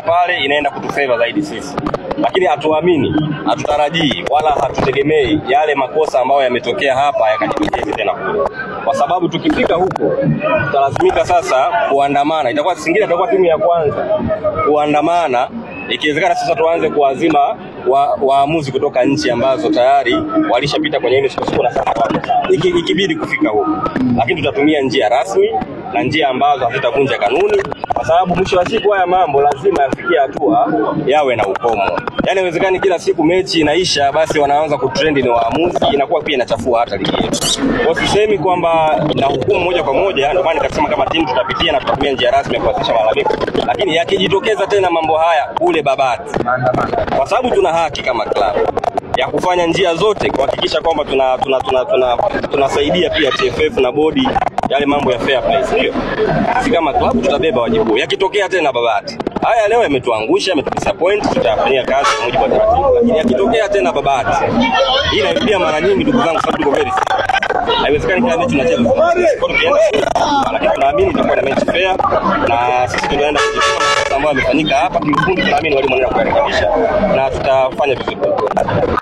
pale inaenda kutufavor zaidi sisi. Lakini hatuamini, hatutarajii wala hatutegemei yale makosa ambayo yametokea hapa yakajitokeza tena kule. Kwa sababu tukifika huko tutalazimika sasa kuandamana. Itakuwa Singida itakuwa timu ya kwanza kuandamana. Ikiwezekana sasa tuanze kuazima waamuzi kutoka nchi ambazo tayari walishapita kwenye ile siku na sasa ikibidi kufika huko. Lakini tutatumia njia rasmi na njia ambazo hazitavunja kanuni, kwa sababu mwisho wa siku haya mambo lazima yafikie hatua yawe na ukomo. Yaani inawezekana kila siku mechi inaisha basi wanaanza kutrend ni waamuzi, inakuwa pia inachafua hata ligi yetu. Kwa sisemi kwamba na hukumu moja kwa moja, ndio maana nikasema kama timu tutapitia na tutatumia njia rasmi ya kuwasilisha malalamiko. Lakini yakijitokeza tena mambo haya kule Babati, kwa sababu tuna haki kama klabu ya kufanya njia zote kuhakikisha kwamba tunasaidia pia TFF na bodi yale mambo ya fair play, sio? Sisi kama klabu tutabeba wajibu. Yakitokea tena Babati, haya leo yametuangusha, yametudisappoint, tutafanyia kazi kwa mujibu wa taratibu. Lakini yakitokea tena Babati, hii inarudia mara nyingi ndugu zangu, sababu tuko very serious. Haiwezekani kila mechi tunacheza lakini tunaamini itakuwa na mechi fair, na sisi tunaenda kujifunza mambo ambayo yamefanyika hapa. Kiufundi tunaamini walimu wanaenda kurekebisha na tutafanya vizuri.